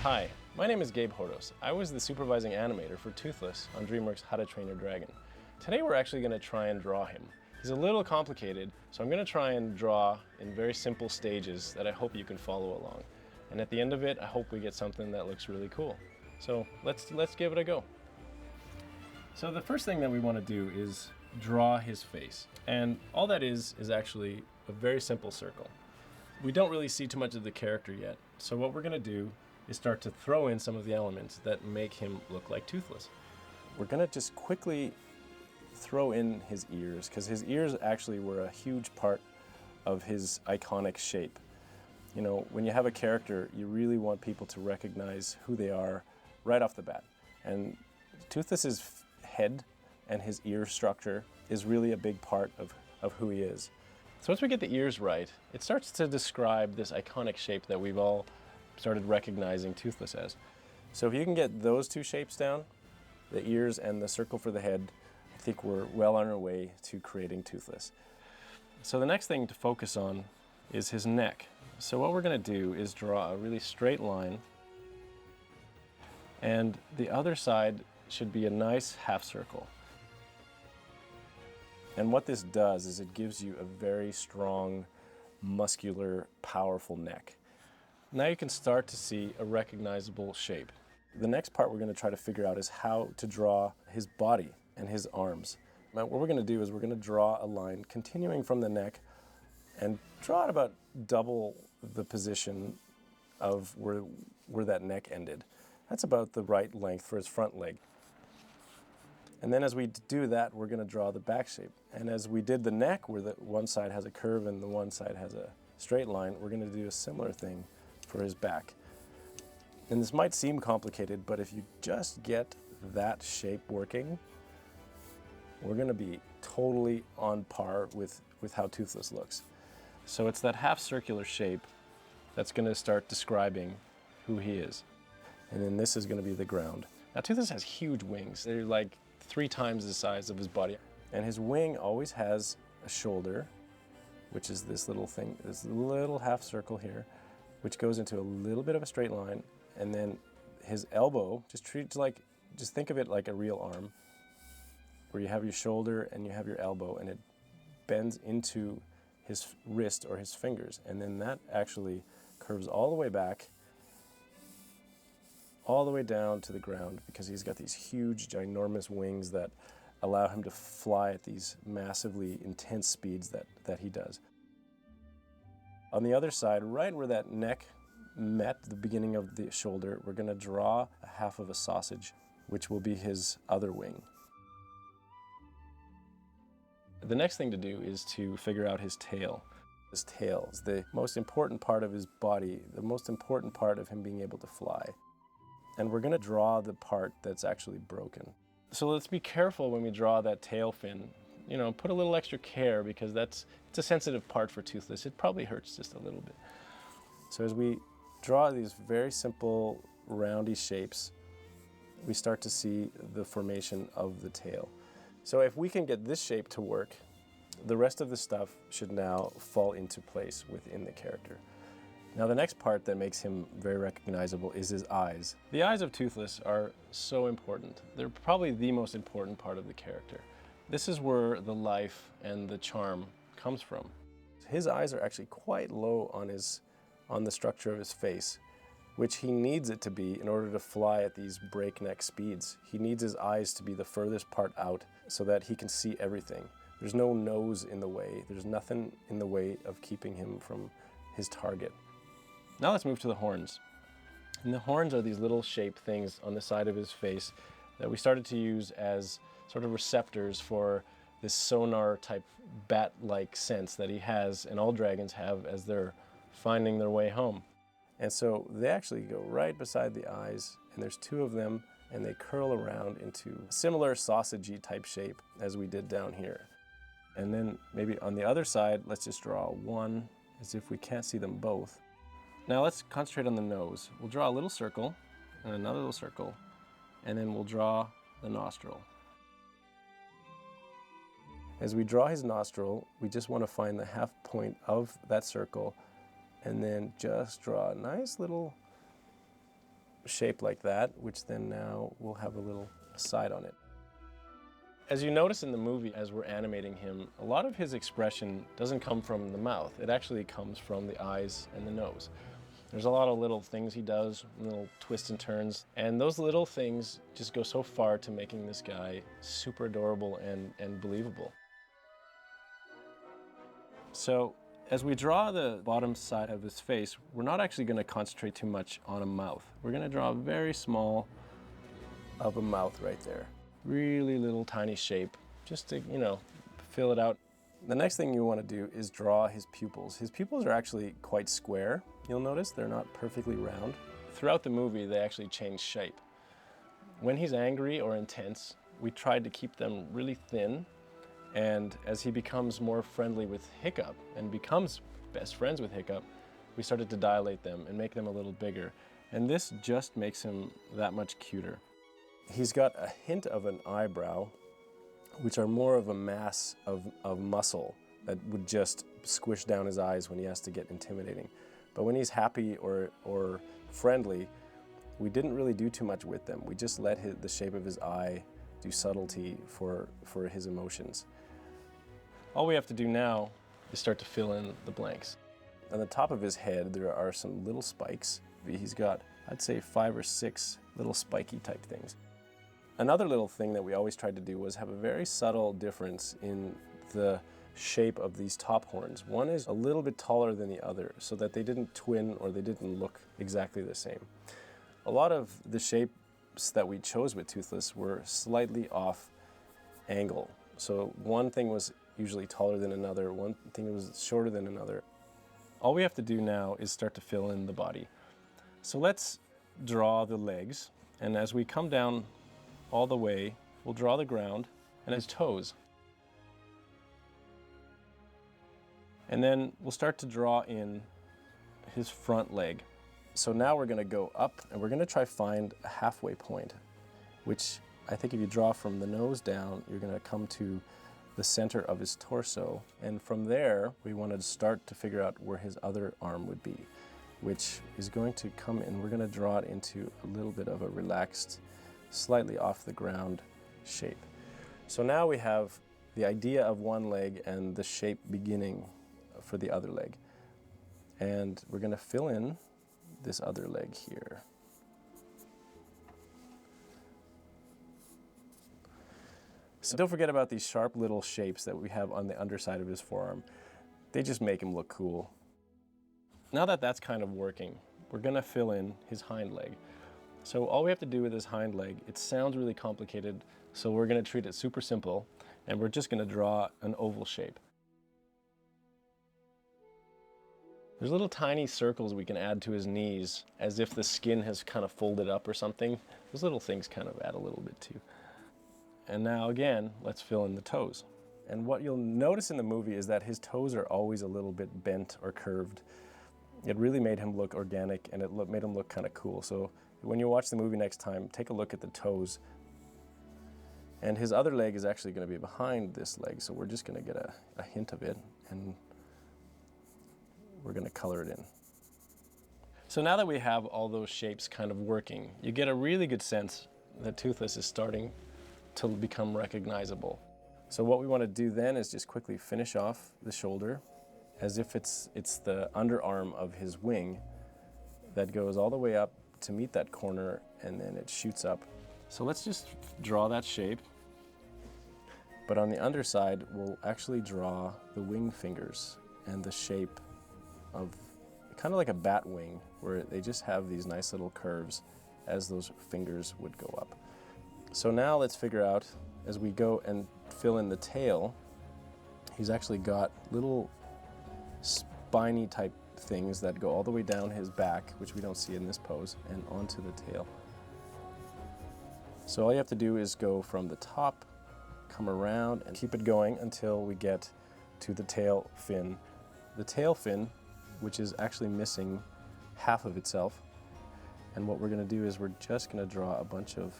Hi, my name is Gabe Hоrdос. I was the supervising animator for Toothless on DreamWorks' How to Train Your Dragon. Today we're actually going to try and draw him. He's a little complicated, so I'm going to try and draw in very simple stages that I hope you can follow along. And at the end of it, I hope we get something that looks really cool. So let's give it a go. So the first thing that we want to do is draw his face. And all that is actually a very simple circle. We don't really see too much of the character yet, so what we're going to do is start to throw in some of the elements that make him look like Toothless. We're going to just quickly throw in his ears, because his ears actually were a huge part of his iconic shape. You know, when you have a character, you really want people to recognize who they are right off the bat. And Toothless's head and his ear structure is really a big part of who he is. So once we get the ears right, it starts to describe this iconic shape that we've all started recognizing Toothless as. So if you can get those two shapes down, the ears and the circle for the head, I think we're well on our way to creating Toothless. So the next thing to focus on is his neck. So what we're going to do is draw a really straight line, and the other side should be a nice half circle. And what this does is it gives you a very strong, muscular, powerful neck. Now you can start to see a recognizable shape. The next part we're going to try to figure out is how to draw his body and his arms. Now what we're going to do is we're going to draw a line continuing from the neck and draw it about double the position of where that neck ended. That's about the right length for his front leg. And then as we do that, we're going to draw the back shape. And as we did the neck, where the one side has a curve and the one side has a straight line, we're going to do a similar thing for his back. And this might seem complicated, but if you just get that shape working, we're going to be totally on par with how Toothless looks. So it's that half circular shape that's going to start describing who he is. And then this is going to be the ground. Now Toothless has huge wings. They're like 3 times the size of his body. And his wing always has a shoulder, which is this little thing, this little half circle here, which goes into a little bit of a straight line. And then his elbow, just think of it like a real arm, where you have your shoulder and you have your elbow, and it bends into his wrist or his fingers. And then that actually curves all the way back, all the way down to the ground, because he's got these huge, ginormous wings that allow him to fly at these massively intense speeds that he does. On the other side, right where that neck met the beginning of the shoulder, we're going to draw a half of a sausage, which will be his other wing. The next thing to do is to figure out his tail. His tail is the most important part of his body, the most important part of him being able to fly. And we're going to draw the part that's actually broken. So let's be careful when we draw that tail fin. You know, put a little extra care, because it's a sensitive part for Toothless. It probably hurts just a little bit. So as we draw these very simple roundy shapes, we start to see the formation of the tail. So if we can get this shape to work, the rest of the stuff should now fall into place within the character. Now the next part that makes him very recognizable is his eyes. The eyes of Toothless are so important. They're probably the most important part of the character. This is where the life and the charm comes from. His eyes are actually quite low on the structure of his face, which he needs it to be in order to fly at these breakneck speeds. He needs his eyes to be the furthest part out so that he can see everything. There's no nose in the way. There's nothing in the way of keeping him from his target. Now let's move to the horns. And the horns are these little shaped things on the side of his face that we started to use as sort of receptors for this sonar type bat-like sense that he has and all dragons have as they're finding their way home. And so they actually go right beside the eyes, and there's 2 of them, and they curl around into a similar sausagey type shape as we did down here. And then maybe on the other side, let's just draw 1 as if we can't see them both. Now let's concentrate on the nose. We'll draw a little circle and another little circle, and then we'll draw the nostril. As we draw his nostril, we just want to find the half point of that circle and then just draw a nice little shape like that, which then now will have a little side on it. As you notice in the movie, as we're animating him, a lot of his expression doesn't come from the mouth. It actually comes from the eyes and the nose. There's a lot of little things he does, little twists and turns, and those little things just go so far to making this guy super adorable and believable. So as we draw the bottom side of his face, we're not actually going to concentrate too much on a mouth. We're going to draw a very small of a mouth right there. Really little tiny shape, just to, you know, fill it out. The next thing you want to do is draw his pupils. His pupils are actually quite square. You'll notice they're not perfectly round. Throughout the movie, they actually change shape. When he's angry or intense, we tried to keep them really thin. And as he becomes more friendly with Hiccup and becomes best friends with Hiccup, we started to dilate them and make them a little bigger. And this just makes him that much cuter. He's got a hint of an eyebrow, which are more of a mass of muscle that would just squish down his eyes when he has to get intimidating. But when he's happy or friendly, we didn't really do too much with them. We just let the shape of his eye do subtlety for his emotions. All we have to do now is start to fill in the blanks. On the top of his head, there are some little spikes. He's got, I'd say, 5 or 6 little spiky type things. Another little thing that we always tried to do was have a very subtle difference in the shape of these top horns. One is a little bit taller than the other so that they didn't twin or they didn't look exactly the same. A lot of the shapes that we chose with Toothless were slightly off angle. So one thing was usually taller than another, one thing was shorter than another. All we have to do now is start to fill in the body. So let's draw the legs, and as we come down all the way, we'll draw the ground and his toes. And then we'll start to draw in his front leg. So now we're going to go up and we're going to try find a halfway point, which I think if you draw from the nose down, you're going to come to the center of his torso. And from there, we want to start to figure out where his other arm would be, which is going to come in. We're going to draw it into a little bit of a relaxed, slightly off the ground shape. So now we have the idea of one leg and the shape beginning for the other leg. And we're going to fill in this other leg here. So don't forget about these sharp little shapes that we have on the underside of his forearm. They just make him look cool. Now that that's kind of working, we're going to fill in his hind leg. So all we have to do with his hind leg, it sounds really complicated, so we're going to treat it super simple, and we're just going to draw an oval shape. There's little tiny circles we can add to his knees, as if the skin has kind of folded up or something. Those little things kind of add a little bit too. And now again, let's fill in the toes. And what you'll notice in the movie is that his toes are always a little bit bent or curved. It really made him look organic, and it made him look kind of cool. So when you watch the movie next time, take a look at the toes. And his other leg is actually going to be behind this leg, so we're just going to get a hint of it, and we're going to color it in. So now that we have all those shapes kind of working, you get a really good sense that Toothless is starting to become recognizable. So what we want to do then is just quickly finish off the shoulder as if it's the underarm of his wing that goes all the way up to meet that corner, and then it shoots up. So let's just draw that shape. But on the underside, we'll actually draw the wing fingers and the shape of kind of like a bat wing, where they just have these nice little curves as those fingers would go up. So now let's figure out, as we go and fill in the tail, he's actually got little spiny type things that go all the way down his back, which we don't see in this pose, and onto the tail. So all you have to do is go from the top, come around, and keep it going until we get to the tail fin. The tail fin, which is actually missing half of itself. And what we're going to do is we're just going to draw a bunch of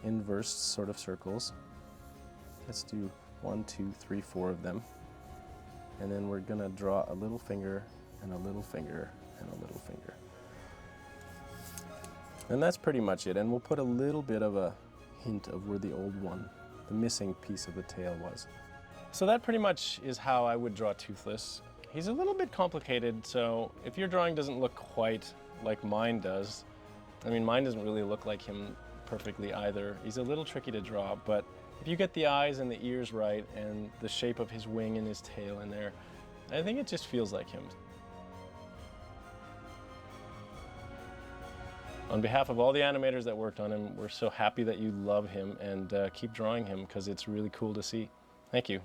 inverse sort of circles. Let's do 1, 2, 3, 4 of them. And then we're going to draw a little finger and a little finger and a little finger. And that's pretty much it. And we'll put a little bit of a hint of where the old one, the missing piece of the tail was. So that pretty much is how I would draw Toothless. He's a little bit complicated, so if your drawing doesn't look quite like mine does, I mean, mine doesn't really look like him perfectly either. He's a little tricky to draw, but if you get the eyes and the ears right and the shape of his wing and his tail in there, I think it just feels like him. On behalf of all the animators that worked on him, we're so happy that you love him and keep drawing him because it's really cool to see. Thank you.